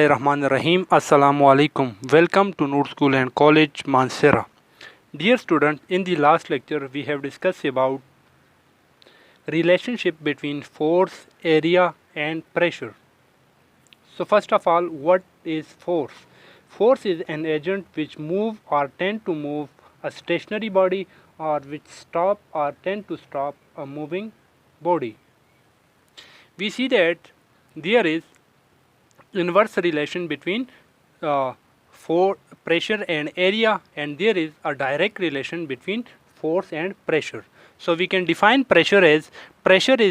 Rahim. Assalamu alaikum. Welcome to Noor School and College, Mansehra. Dear student, in the last lecture we have discussed about relationship between force, area and pressure. So first of all, what is force? Force is an agent which move or tend to move a stationary body or which stop or tend to stop a moving body. We see that there is inverse relation between for pressure and area, and there is a direct relation between force and pressure. So we can define pressure is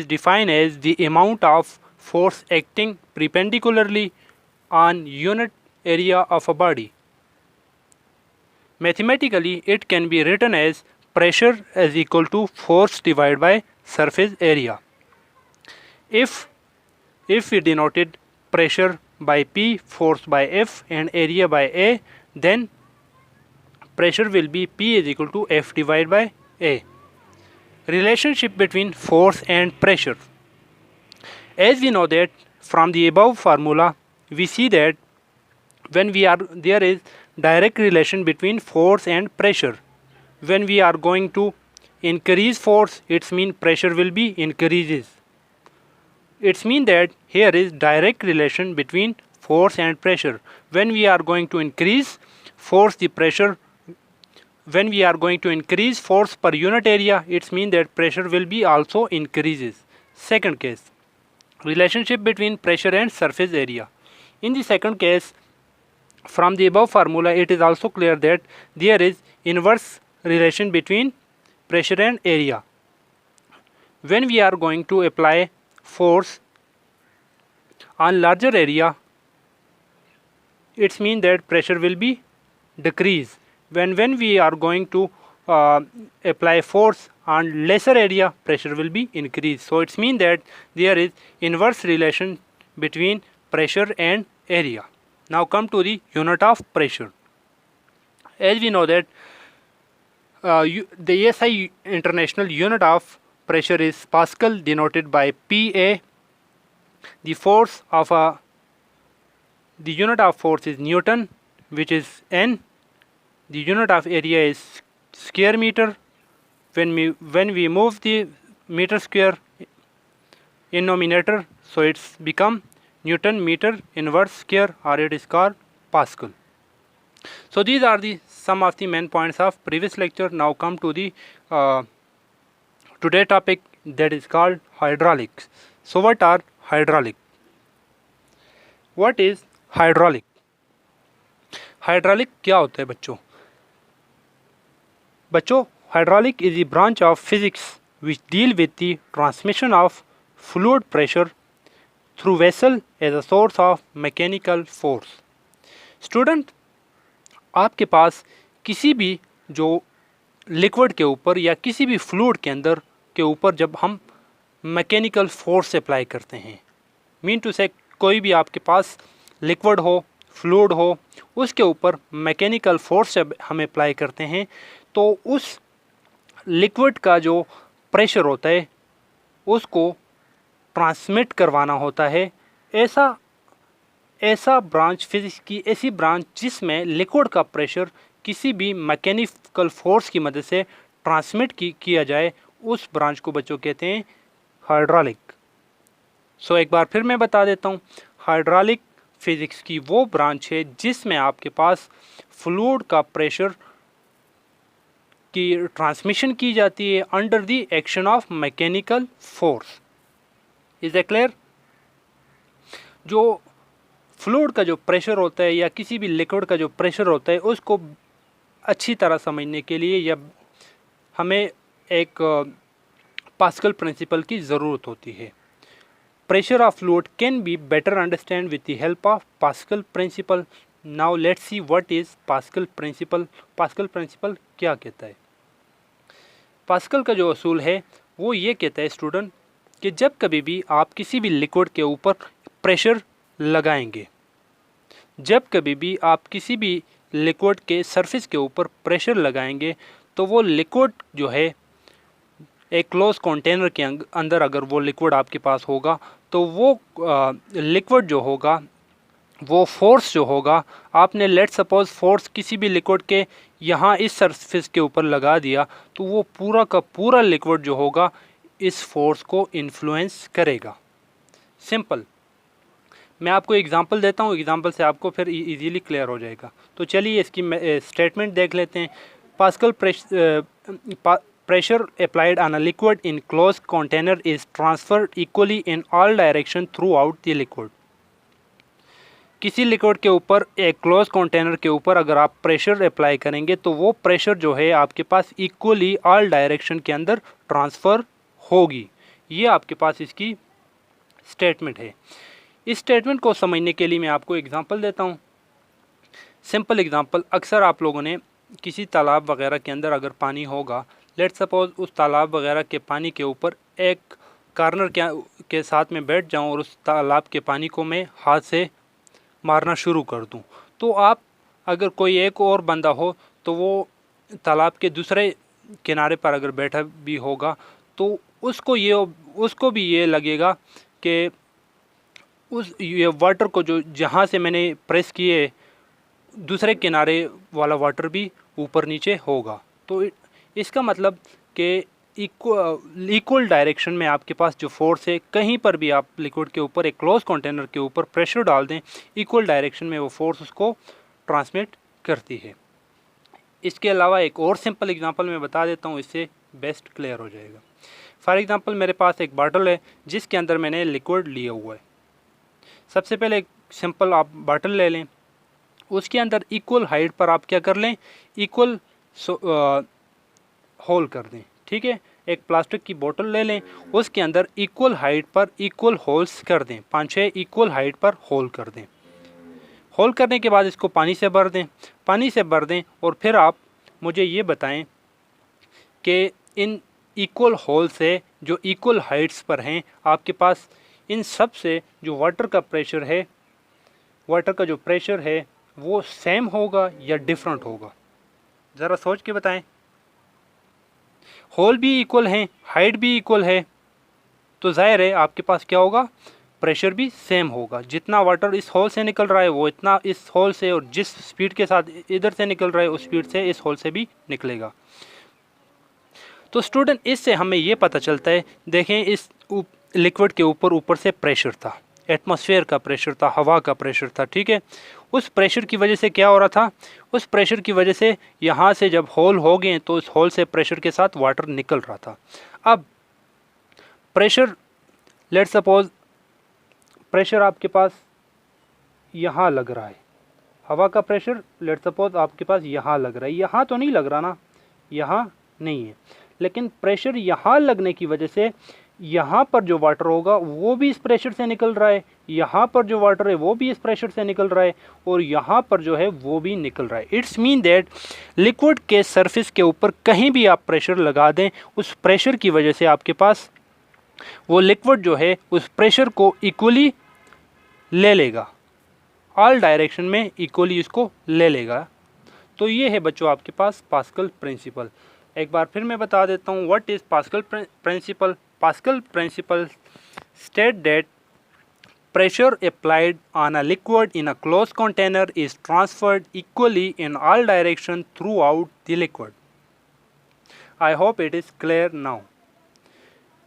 defined as the amount of force acting perpendicularly on unit area of a body. Mathematically it can be written as pressure is equal to force divided by surface area. If we denoted pressure by P, force by F and area by A, then pressure will be P is equal to F divided by A. Relationship between force and pressure. As we know that from the above formula, we see that there is direct relation between force and pressure. When we are going to increase force, it means pressure will be increases. It means that here is direct relation between force and pressure. When we are going to increase force, the pressure, when we are going to increase force per unit area, it means that pressure will be also increases. Second case, relationship between pressure and surface area. In the second case, from the above formula, it is also clear that there is inverse relation between pressure and area. When we are going to apply force on larger area, it means that pressure will be decrease. When we are going to apply force on lesser area, pressure will be increase. So it means that there is inverse relation between pressure and area. Now come to the unit of pressure. As we know that the SI international unit of pressure is Pascal, denoted by PA. The unit of force is Newton, which is N. The unit of area is square meter. When we move the meter square in nominator, so it's become Newton meter inverse square, or it is called Pascal. So these are some of the main points of previous lecture. Now come to the today topic, that is called hydraulics. So what are hydraulic? What is hydraulic? Hydraulic क्या होता है बच्चों? Hydraulic is a branch of physics which deal with the transmission of fluid pressure through vessel as a source of mechanical force. Student, आपके पास किसी भी जो liquid के ऊपर या किसी भी फ्लूइड के अंदर के ऊपर जब हम मैकेनिकल फोर्स अप्लाई करते हैं, मीन टू से कोई भी आपके पास लिक्विड हो, फ्लूइड हो, उसके ऊपर मैकेनिकल फोर्स जब हम अप्लाई करते हैं, तो उस लिक्विड का जो प्रेशर होता है उसको ट्रांसमिट करवाना होता है। ऐसा ब्रांच फिजिक्स की ऐसी ब्रांच जिसमें लिक्विड का प्रेशर किसी भी मैकेनिकल फोर्स की मदद से ट्रांसमिट किया जाए, उस ब्रांच को बच्चों कहते हैं हाइड्रोलिक। सो एक बार फिर मैं बता देता हूँ, हाइड्रोलिक फिजिक्स की वो ब्रांच है जिसमें आपके पास फ्लूइड का प्रेशर की ट्रांसमिशन की जाती है under the action of mechanical force. Is a clear? जो फ्लूइड का जो प्रेशर होता है या किसी भी लिक्विड का जो प्रेशर होता है, उसको अच्छी तरह समझने के लिए या हमें एक पास्कल प्रिंसिपल की ज़रूरत होती है। Pressure of fluid can be better understand with the help of Pascal principle. Now let's see what is Pascal principle. Pascal principle क्या कहता है? पास्कल का जो असूल है वो ये कहता है स्टूडेंट कि जब कभी भी आप किसी भी लिक्विड के ऊपर प्रेशर लगाएंगे, जब कभी भी आप किसी भी लिक्विड के सरफेस के ऊपर प्रेशर लगाएंगे, तो वो लिक्विड जो है एक क्लोज कंटेनर के अंदर अगर वो लिक्विड आपके पास होगा, तो वो लिक्विड जो होगा वो फोर्स जो होगा, आपने लेट सपोज फोर्स किसी भी लिक्विड के यहाँ इस सरफेस के ऊपर लगा दिया, तो वो पूरा का पूरा लिक्विड जो होगा इस फोर्स को इन्फ्लुएंस करेगा। सिंपल। मैं आपको एग्जांपल देता हूँ, एग्जांपल से आपको फिर इजीली क्लियर हो जाएगा। तो चलिए इसकी स्टेटमेंट देख लेते हैं। Pascal pressure applied on a liquid in closed container is transferred equally in all direction throughout the liquid। किसी लिक्विड के ऊपर एक क्लोज कंटेनर के ऊपर अगर आप प्रेशर अप्लाई करेंगे तो वो प्रेशर जो है आपके पास इक्वली ऑल डायरेक्शन के अंदर ट्रांसफ़र होगी। ये आपके पास इसकी स्टेटमेंट है। इस स्टेटमेंट को समझने के लिए मैं आपको एग्जांपल देता हूँ। सिंपल एग्जांपल, अक्सर आप लोगों ने किसी तालाब वगैरह के अंदर अगर पानी होगा, लेट सपोज उस तालाब वगैरह के पानी के ऊपर एक कार्नर के साथ में बैठ जाऊं और उस तालाब के पानी को मैं हाथ से मारना शुरू कर दूं, तो आप अगर कोई एक और बंदा हो तो वो तालाब के दूसरे किनारे पर अगर बैठा भी होगा तो उसको भी ये लगेगा कि उस ये वाटर को जो जहाँ से मैंने प्रेस किए दूसरे किनारे वाला वाटर भी ऊपर नीचे होगा। तो इसका मतलब कि इक्वल डायरेक्शन में आपके पास जो फोर्स है, कहीं पर भी आप लिक्विड के ऊपर एक क्लोज कंटेनर के ऊपर प्रेशर डाल दें, इक्वल डायरेक्शन में वो फोर्स उसको ट्रांसमिट करती है। इसके अलावा एक और सिंपल एग्जांपल मैं बता देता हूँ, इससे बेस्ट क्लियर हो जाएगा। फॉर एग्जांपल, मेरे पास एक बॉटल है जिसके अंदर मैंने लिक्विड लिया हुआ है। सबसे पहले एक सिंपल आप बॉटल ले लें, उसके अंदर इक्वल हाइट पर आप क्या कर लें, इक्वल होल कर दें। ठीक है, एक प्लास्टिक की बोतल ले लें, उसके अंदर इक्वल हाइट पर इक्वल होल्स कर दें, 5-6 इक्वल हाइट पर होल कर दें। होल करने के बाद इसको पानी से भर दें, पानी से भर दें और फिर आप मुझे ये बताएं कि इन इक्वल होल से जो इक्वल हाइट्स पर हैं आपके पास, इन सब से जो वाटर का प्रेशर है, वाटर का जो प्रेशर है वो सेम होगा या डिफरेंट होगा? ज़रा सोच के बताएं। होल भी इक्वल हैं, हाइट भी इक्वल है, तो जाहिर है आपके पास क्या होगा, प्रेशर भी सेम होगा। जितना वाटर इस होल से निकल रहा है वो इतना इस होल से, और जिस स्पीड के साथ इधर से निकल रहा है उस स्पीड से इस होल से भी निकलेगा। तो स्टूडेंट, इससे हमें ये पता चलता है, देखें इस लिक्विड के ऊपर से प्रेशर था, एटमॉस्फेयर का प्रेशर था, हवा का प्रेशर था। ठीक है, उस प्रेशर की वजह से क्या हो रहा था, उस प्रेशर की वजह से यहाँ से जब होल हो गए तो उस होल से प्रेशर के साथ वाटर निकल रहा था। अब प्रेशर, लेट सपोज प्रेशर आपके पास यहाँ लग रहा है, हवा का प्रेशर लेट सपोज आपके पास यहाँ लग रहा है, यहाँ तो नहीं लग रहा ना, यहाँ नहीं है, लेकिन प्रेशर यहाँ लगने की वजह से यहाँ पर जो वाटर होगा वो भी इस प्रेशर से निकल रहा है, यहाँ पर जो वाटर है वो भी इस प्रेशर से निकल रहा है, और यहाँ पर जो है वो भी निकल रहा है। इट्स मीन दैट लिक्विड के सरफेस के ऊपर कहीं भी आप प्रेशर लगा दें, उस प्रेशर की वजह से आपके पास वो लिक्विड जो है उस प्रेशर को इक्वली ले लेगा, ऑल डायरेक्शन में इक्वली इसको ले लेगा। तो ये है बच्चों आपके पास पास्कल प्रिंसिपल। एक बार फिर मैं बता देता हूँ, what is Pascal principle. Pascal principle state that pressure applied on a liquid in a closed container is transferred equally in all directions throughout the liquid. I hope it is clear now.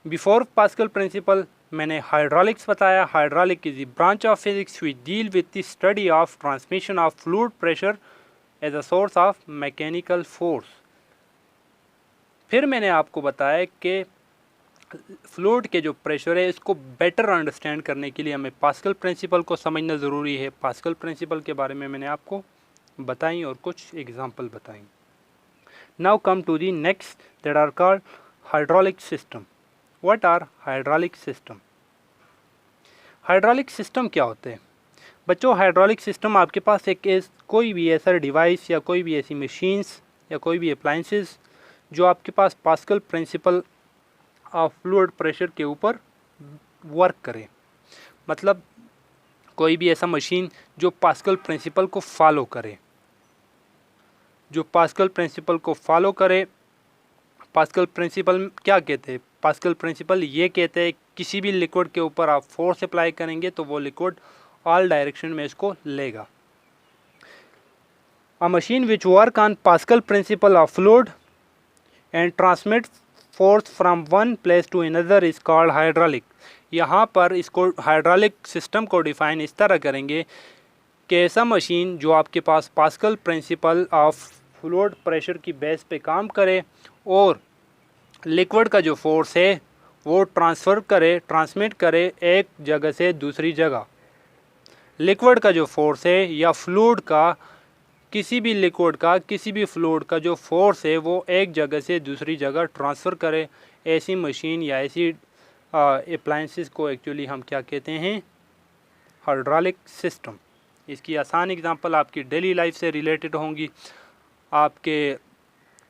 Before Pascal principle, मैंने hydraulics बताया। Hydraulic is the branch of physics which deal with the study of transmission of fluid pressure as a source of mechanical force. फिर मैंने आपको बताया कि fluid के जो pressure है इसको बेटर अंडरस्टैंड करने के लिए हमें पास्कल प्रिंसिपल को समझना ज़रूरी है। पास्कल प्रिंसिपल के बारे में मैंने आपको बताई और कुछ एग्जांपल बताई। Now come to the next that are called hydraulic system. What are hydraulic system? Hydraulic system क्या होते हैं बच्चों? हाइड्रोलिक सिस्टम आपके पास कोई भी ऐसा डिवाइस या कोई भी ऐसी मशीन्स या कोई भी अप्लाइंसेस जो आपके पास Pascal principle of fluid pressure के ऊपर वर्क करे। मतलब कोई भी ऐसा मशीन जो पास्कल प्रिंसिपल को फॉलो करे, जो पास्कल प्रिंसिपल को फॉलो करे। पास्कल प्रिंसिपल क्या कहते हैं? पास्कल प्रिंसिपल ये कहते हैं किसी भी लिक्विड के ऊपर आप फोर्स अप्लाई करेंगे तो वो लिक्विड ऑल डायरेक्शन में इसको लेगा। A machine which work on Pascal principle of fluid and transmit force from one place to another is called hydraulic. यहाँ पर इसको हाइड्रोलिक सिस्टम को डिफाइन इस तरह करेंगे कि ऐसा मशीन जो आपके पास Pascal principle of fluid pressure की बेस पे काम करे और लिक्विड का जो फोर्स है वो ट्रांसमिट करे एक जगह से दूसरी जगह। लिक्विड का जो फोर्स है या फ्लूइड का, किसी भी लिक्विड का, किसी भी फ्लूइड का जो फोर्स है वो एक जगह से दूसरी जगह ट्रांसफ़र करे, ऐसी मशीन या ऐसी अप्लायंसेस को एक्चुअली हम क्या कहते हैं, हाइड्रोलिक सिस्टम। इसकी आसान एग्जांपल आपकी डेली लाइफ से रिलेटेड होंगी। आपके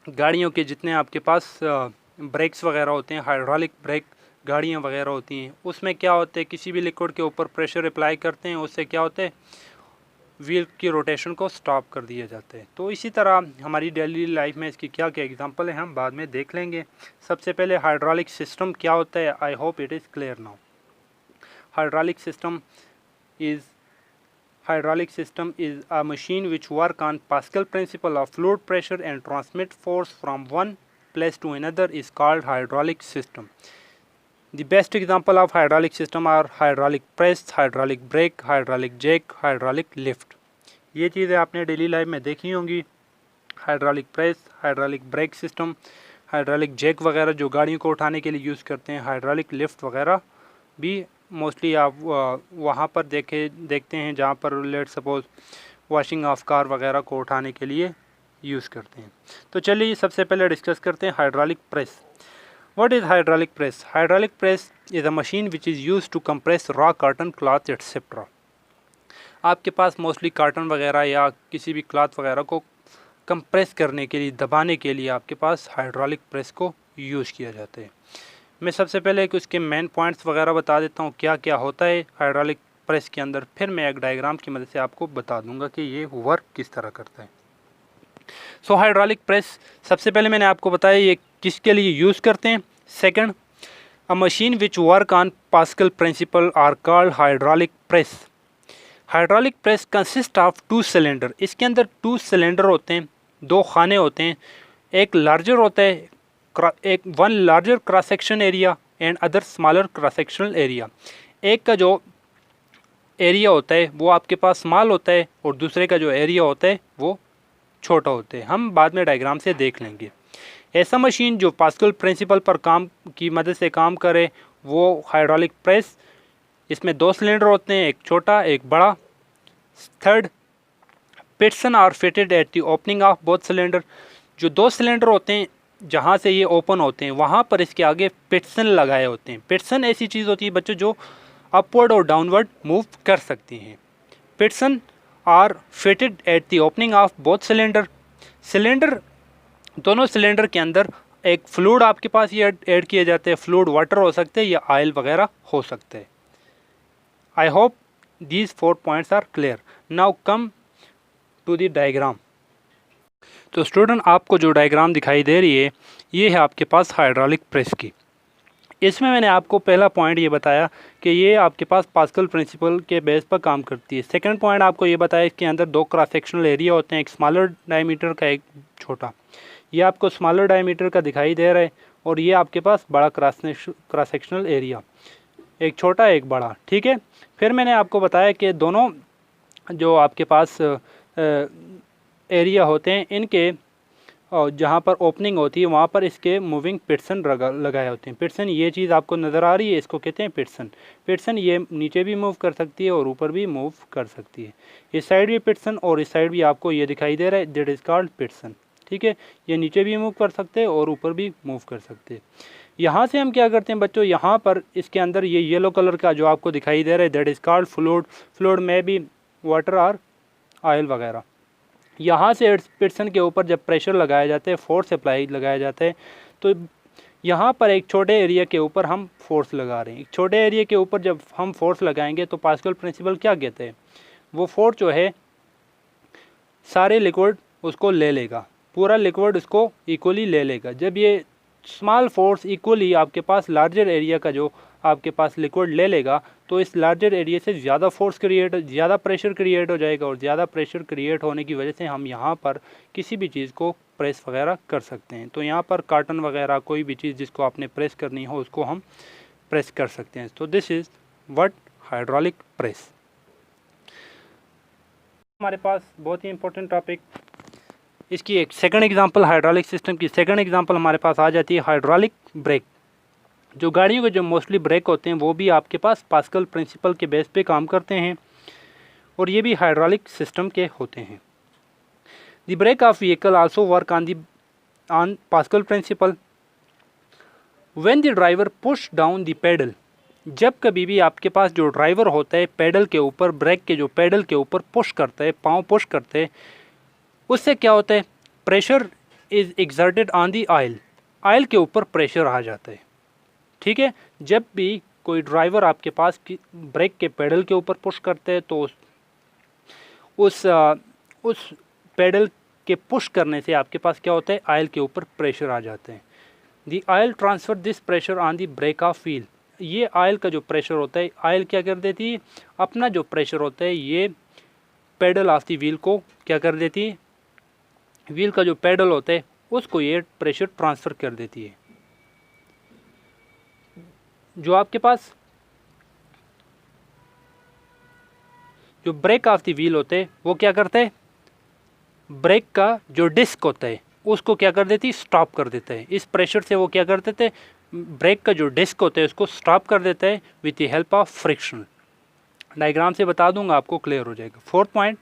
गाड़ियों के जितने आपके पास ब्रेक्स वगैरह होते हैं, हाइड्रोलिक ब्रेक गाड़ियाँ वगैरह होती हैं, उसमें क्या होते हैं, किसी भी लिक्विड के ऊपर प्रेशर अप्लाई करते हैं, उससे क्या होता है, व्हील की रोटेशन को स्टॉप कर दिया जाता है। तो इसी तरह हमारी डेली लाइफ में इसकी क्या क्या एग्जांपल है हम बाद में देख लेंगे। सबसे पहले हाइड्रोलिक सिस्टम क्या होता है, I hope it is clear now. Hydraulic system is a machine which work on Pascal principle of fluid pressure and transmit force from one place to another is called hydraulic system. The best example of hydraulic system are hydraulic press, hydraulic brake, hydraulic jack, hydraulic lift. ये चीज़ें आपने daily life में देखी होंगी। Hydraulic press, hydraulic brake system, hydraulic jack वगैरह जो गाड़ियों को उठाने के लिए यूज़ करते हैं, हाइड्रोलिक लिफ्ट वगैरह भी मोस्टली आप वहाँ पर देखते हैं जहाँ पर let suppose washing of car वगैरह को उठाने के लिए यूज़ करते हैं। तो चलिए सबसे पहले डिस्कस करते हैं hydraulic press. What is hydraulic press? Hydraulic press is a machine which is use to compress raw cotton cloth etcetera. आपके पास मोस्टली कॉटन वगैरह या किसी भी क्लॉथ वगैरह को कंप्रेस करने के लिए, दबाने के लिए आपके पास हाइड्रोलिक प्रेस को यूज़ किया जाता है। मैं सबसे पहले एक उसके मेन पॉइंट्स वगैरह बता देता हूँ क्या क्या होता है हाइड्रोलिक प्रेस के अंदर, फिर मैं एक डायग्राम की मदद से आपको बता दूंगा कि ये वर्क किस तरह करता है। सो हाइड्रोलिक प्रेस, सबसे पहले मैंने आपको बताया ये किसके लिए यूज़ करते हैं। Second, a machine which work on Pascal principle are called hydraulic press. Hydraulic press consist of 2 cylinder. इसके अंदर 2 सिलेंडर होते हैं, 2 खाने होते हैं। एक लार्जर होता है, एक one larger cross section area and other smaller cross sectional area. एक का जो एरिया होता है वो आपके पास स्मॉल होता है और दूसरे का जो एरिया होता है वो छोटा होते हैं। हम बाद में डायग्राम से देख लेंगे। ऐसा मशीन जो पास्कल प्रिंसिपल पर काम की मदद से काम करे वो हाइड्रोलिक प्रेस। इसमें 2 सिलेंडर होते हैं, एक छोटा एक बड़ा। Third, piston are fitted at the opening of both cylinder. जो 2 सिलेंडर होते हैं जहाँ से ये ओपन होते हैं वहाँ पर इसके आगे पिस्टन लगाए होते हैं। पिस्टन ऐसी चीज़ होती है बच्चों जो अपवर्ड और डाउनवर्ड मूव कर सकती हैं। Piston are fitted at the opening of both cylinder. दोनों सिलेंडर के अंदर एक फ्लूइड आपके पास ये ऐड किए जाते हैं। फ्लूइड वाटर हो सकते हैं या ऑयल वगैरह हो सकते हैं। I hope these 4 points are clear. Now come to the diagram. तो स्टूडेंट, आपको जो डायग्राम दिखाई दे रही है ये है आपके पास हाइड्रोलिक प्रेस की। इसमें मैंने आपको पहला पॉइंट ये बताया कि ये आपके पास पास्कल प्रिंसिपल के बेस पर काम करती है। सेकंड पॉइंट आपको ये बताया इसके अंदर 2 क्रॉस सेक्शनल एरिया होते हैं, एक स्मॉलर डायमीटर का एक छोटा। ये आपको स्मॉलर डायमीटर का दिखाई दे रहा है और ये आपके पास बड़ा क्रॉस सेक्शनल एरिया, एक छोटा एक बड़ा, ठीक है। फिर मैंने आपको बताया कि दोनों जो आपके पास एरिया होते हैं इनके और जहाँ पर ओपनिंग होती है वहाँ पर इसके मूविंग पिस्टन लगाए होते हैं। पिस्टन, ये चीज़ आपको नज़र आ रही है, इसको कहते हैं पिस्टन। पिस्टन ये नीचे भी मूव कर सकती है और ऊपर भी मूव कर सकती है। इस साइड भी पिस्टन और इस साइड भी आपको ये दिखाई दे रहा है, दैट इज़ कॉल्ड पिस्टन, ठीक है। ये नीचे भी मूव कर सकते हैं और ऊपर भी मूव कर सकते हैं। यहाँ से हम क्या करते हैं बच्चों, यहाँ पर इसके अंदर ये येलो कलर का जो आपको दिखाई दे रहा है that is called fluid. Fluid में भी वाटर और ऑयल वगैरह। यहाँ से पिस्टन के ऊपर जब प्रेशर लगाया जाता है, फोर्स अप्लाई लगाया जाता है, तो यहाँ पर एक छोटे एरिया के ऊपर हम फोर्स लगा रहे हैं। एक छोटे एरिया के ऊपर जब हम फोर्स लगाएंगे तो पास्कल प्रिंसिपल क्या कहते हैं, वो फोर्स जो है सारे लिक्विड उसको ले लेगा, पूरा लिक्विड उसको इक्वली ले लेगा। जब ये स्मॉल फोर्स इक्वली आपके पास लार्जर एरिया का जो आपके पास लिक्विड ले लेगा, तो इस लार्जर एरिया से ज़्यादा फोर्स क्रिएट, ज़्यादा प्रेशर क्रिएट हो जाएगा, और ज़्यादा प्रेशर क्रिएट होने की वजह से हम यहाँ पर किसी भी चीज़ को प्रेस वगैरह कर सकते हैं। तो यहाँ पर कार्टन वगैरह कोई भी चीज़ जिसको आपने प्रेस करनी हो उसको हम प्रेस कर सकते हैं। तो this is what hydraulic press. हमारे पास बहुत ही इंपॉर्टेंट टॉपिक, इसकी एक सेकंड एग्जांपल, हाइड्रोलिक सिस्टम की सेकंड एग्जांपल हमारे पास आ जाती है हाइड्रोलिक ब्रेक। जो गाड़ियों के जो मोस्टली ब्रेक होते हैं वो भी आपके पास पास्कल प्रिंसिपल के बेस पे काम करते हैं, और ये भी हाइड्रोलिक सिस्टम के होते हैं। The brake of vehicle also work on Pascal principle. When the driver push down the pedal, जब कभी भी आपके पास जो ड्राइवर होता है पेडल के ऊपर, ब्रेक के जो पेडल के ऊपर पुश करता है, पाँव पुश करते हैं, उससे क्या होता है, pressure is exerted on the oil, oil के ऊपर प्रेशर आ जाता है। ठीक है, जब भी कोई ड्राइवर आपके पास ब्रेक के पेडल के ऊपर पुश करते हैं तो उस पेडल के पुश करने से आपके पास क्या होता है, ऑयल के ऊपर प्रेशर आ जाते हैं। The oil transfer this pressure on the brake of wheel. ये ऑयल का जो प्रेशर होता है, ऑयल क्या कर देती है, अपना जो प्रेशर होता है ये पेडल ऑफ दी व्हील को क्या कर देती है, व्हील का जो पेडल होता है उसको ये प्रेशर ट्रांसफ़र कर देती है। जो आपके पास जो ब्रेक ऑफ द व्हील होते हैं वो क्या करते हैं, ब्रेक का जो डिस्क होता है उसको क्या कर देती है, स्टॉप कर देता है। इस प्रेशर से वो क्या कर देते हैं, ब्रेक का जो डिस्क होता है उसको स्टॉप कर देता है with the help of friction. Diagram से बता दूंगा, आपको क्लियर हो जाएगा। फोर्थ पॉइंट,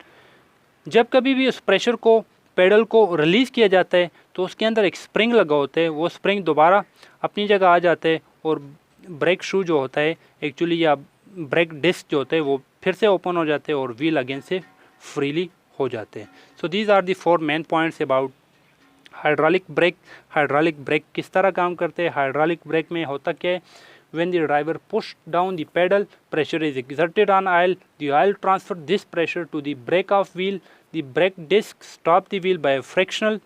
जब कभी भी उस प्रेशर को पेडल को रिलीज़ किया जाता है तो उसके अंदर एक स्प्रिंग लगा होता है, वो स्प्रिंग दोबारा अपनी जगह आ जाता है, और ब्रेक शू जो होता है एक्चुअली, या ब्रेक डिस्क जो होते हैं वो फिर से ओपन हो जाते हैं और व्हील अगेन से फ्रीली हो जाते हैं। So these are the 4 main points about hydraulic brake. Hydraulic brake किस तरह काम करते हैं, हाइड्रोलिक ब्रेक में होता क्या है, when the driver push down the pedal, pressure is exerted on oil, the oil transfer this pressure to the brake of wheel, the brake disc stop the wheel by frictional.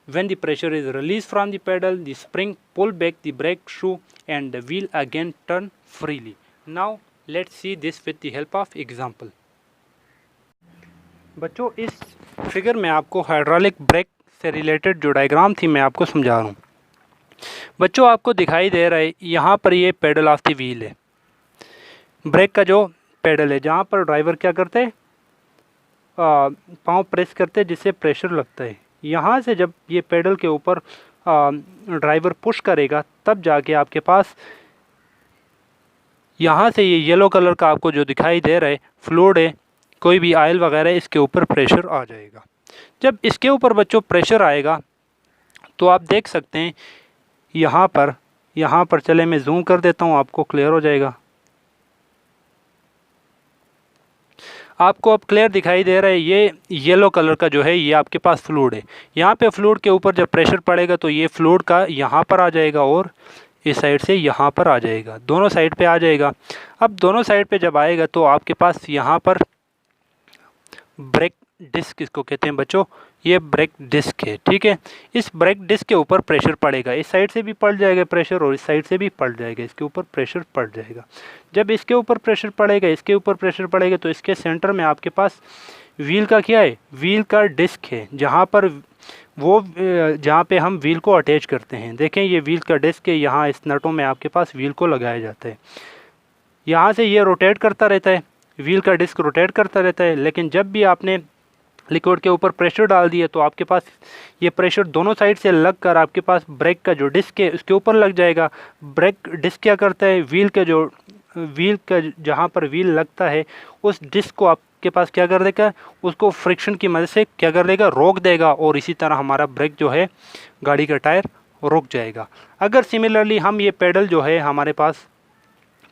When the pressure is released from the pedal, the spring pull back the brake shoe and the wheel again turn freely. Now let's see this with the help of example. बच्चों, इस figure में आपको hydraulic brake से related जो diagram थी मैं आपको समझा रहा हूँ। बच्चों, आपको दिखाई दे रहा है यहाँ पर ये पेडल ऑफ द व्हील है, ब्रेक का जो पेडल है, जहाँ पर ड्राइवर क्या करते हैं, पाँव प्रेस करते हैं जिससे प्रेशर लगता है। यहाँ से जब ये पेडल के ऊपर ड्राइवर पुश करेगा तब जाके आपके पास यहाँ से ये येलो कलर का आपको जो दिखाई दे रहा है फ्लूइड है, कोई भी ऑयल वगैरह, इसके ऊपर प्रेशर आ जाएगा। जब इसके ऊपर बच्चों प्रेशर आएगा तो आप देख सकते हैं यहाँ पर चले मैं जूम कर देता हूँ, आपको क्लियर हो जाएगा। आपको अब क्लियर दिखाई दे रहा है, ये येलो कलर का जो है ये आपके पास फ्लूइड है। यहाँ पे फ्लूइड के ऊपर जब प्रेशर पड़ेगा तो ये फ्लूइड का यहाँ पर आ जाएगा और इस साइड से यहाँ पर आ जाएगा, दोनों साइड पे आ जाएगा। अब दोनों साइड पे जब आएगा तो आपके पास यहाँ पर ब्रेक डिस्क इसको कहते हैं बच्चों, ये ब्रेक डिस्क है। ठीक है, इस ब्रेक डिस्क के ऊपर प्रेशर पड़ेगा, इस साइड से भी पड़ जाएगा प्रेशर और इस साइड से भी पड़ जाएगा, इसके ऊपर प्रेशर पड़ जाएगा। जब इसके ऊपर प्रेशर पड़ेगा, इसके ऊपर प्रेशर पड़ेगा तो इसके सेंटर में आपके पास व्हील का क्या है, व्हील का डिस्क है, जहाँ पे हम व्हील को अटैच करते हैं। देखें ये व्हील का डिस्क है, यहाँ इस नटों में आपके पास व्हील को लगाया जाता है। यहाँ से ये रोटेट करता रहता है, व्हील का डिस्क रोटेट करता रहता है। लेकिन जब भी आपने लिक्विड के ऊपर प्रेशर डाल दिया तो आपके पास ये प्रेशर दोनों साइड से लग कर आपके पास ब्रेक का जो डिस्क है उसके ऊपर लग जाएगा। ब्रेक डिस्क क्या करता है, व्हील का जहाँ पर व्हील लगता है उस डिस्क को आपके पास क्या कर देगा, उसको फ्रिक्शन की मदद से क्या कर देगा, रोक देगा, और इसी तरह हमारा ब्रेक जो है गाड़ी का टायर रुक जाएगा। अगर सिमिलरली हम ये पेडल जो है, हमारे पास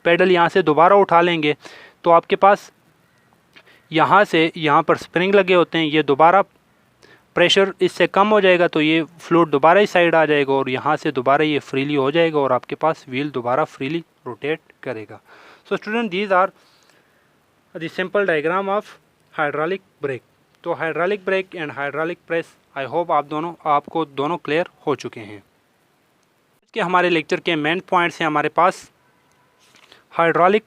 पेडल यहाँ से दोबारा उठा लेंगे तो आपके पास यहाँ से यहाँ पर स्प्रिंग लगे होते हैं, ये दोबारा प्रेशर इससे कम हो जाएगा तो ये फ्लूइड दोबारा इस साइड आ जाएगा और यहाँ से दोबारा ये फ्रीली हो जाएगा और आपके पास व्हील दोबारा फ्रीली रोटेट करेगा। So student, these are the simple diagram of hydraulic brake. तो hydraulic brake and hydraulic press, I hope आपको दोनों क्लियर हो चुके हैं। कि हमारे लेक्चर के मेन पॉइंट्स हैं हमारे पास hydraulic.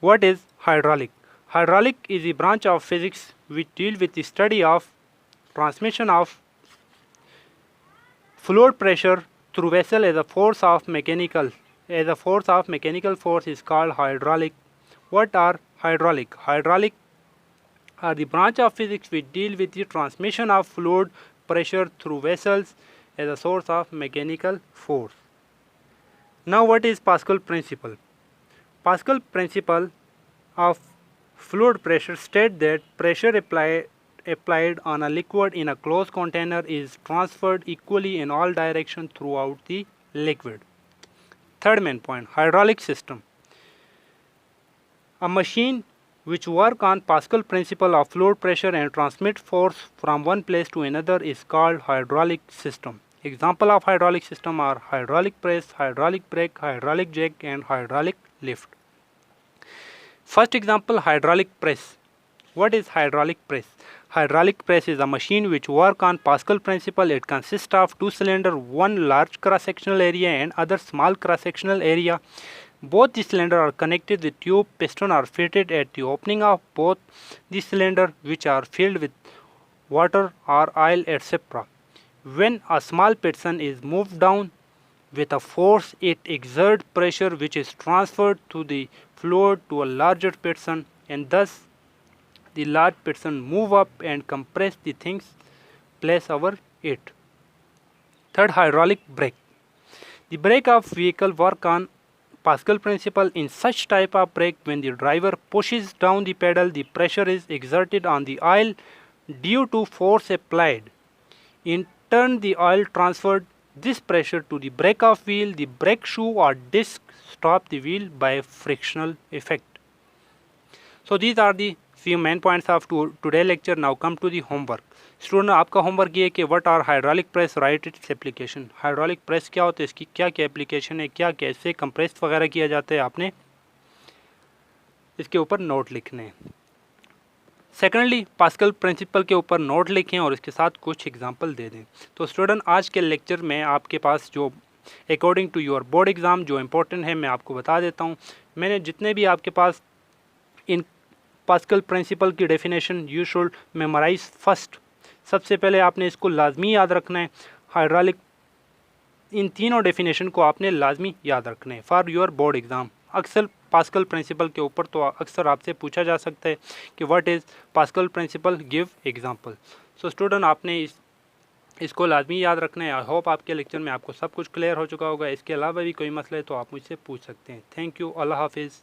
What is hydraulic? Hydraulic is a branch of physics which deal with the study of transmission of fluid pressure through vessel as a force of mechanical force is called hydraulic. What are hydraulic? Hydraulic are the branch of physics which deal with the transmission of fluid pressure through vessels as a source of mechanical force. Now what is Pascal principle? Pascal principle of fluid pressure state that pressure applied on a liquid in a closed container is transferred equally in all directions throughout the liquid. Third main point, hydraulic system. A machine which work on Pascal principle of fluid pressure and transmit force from one place to another is called hydraulic system. Example of hydraulic system are hydraulic press, hydraulic brake, hydraulic jack and hydraulic lift. First example, hydraulic press. What is hydraulic press? Hydraulic press is a machine which work on Pascal principle. It consists of two cylinders, one large cross-sectional area and other small cross-sectional area. Both the cylinders are connected with tube. Piston are fitted at the opening of both the cylinders, which are filled with water or oil, etc. When a small piston is moved down with a force, it exerts pressure which is transferred to the fluid to a larger piston, and thus the large piston move up and compress the things placed over it. Third, hydraulic brake. The brake of vehicle work on Pascal principle. In such type of brake, when the driver pushes down the pedal, the pressure is exerted on the oil due to force applied. In turn, the oil transferred this pressure to the brake of wheel. The brake shoe or disc stop the wheel by frictional effect. So these are the few main points of today lecture. Now come to the homework. Student आपका homework ये है कि what are hydraulic press, write its application. Hydraulic press क्या होता है, इसकी क्या क्या एप्लीकेशन है, क्या कैसे कंप्रेस वगैरह किया जाता है, आपने इसके ऊपर नोट लिखने हैं. सेकेंडली, पास्कल प्रिंसिपल के ऊपर नोट लिखें और इसके साथ कुछ एग्जांपल दे दें. तो स्टूडेंट आज के लेक्चर में आपके पास जो according to your board exam जो इम्पोर्टेंट है मैं आपको बता देता हूँ. मैंने जितने भी आपके पास इन पास्कल प्रिंसिपल की definition you should memorise first. सबसे पहले आपने इसको लाजमी याद रखना है. हाइड्रोलिक, इन तीनों डेफिनेशन को आपने लाजमी याद रखना है फॉर योर बोर्ड एग्ज़ाम. अक्सर पास्कल प्रिंसिपल के ऊपर तो अक्सर आपसे पूछा जा सकता है कि what is Pascal principle, give example. So student आपने इसको लाजमी याद रखना है. आई होप आपके लेक्चर में आपको सब कुछ क्लियर हो चुका होगा. इसके अलावा भी कोई मसला है तो आप मुझसे पूछ सकते हैं. Thank you. अल्लाह हाफिज़.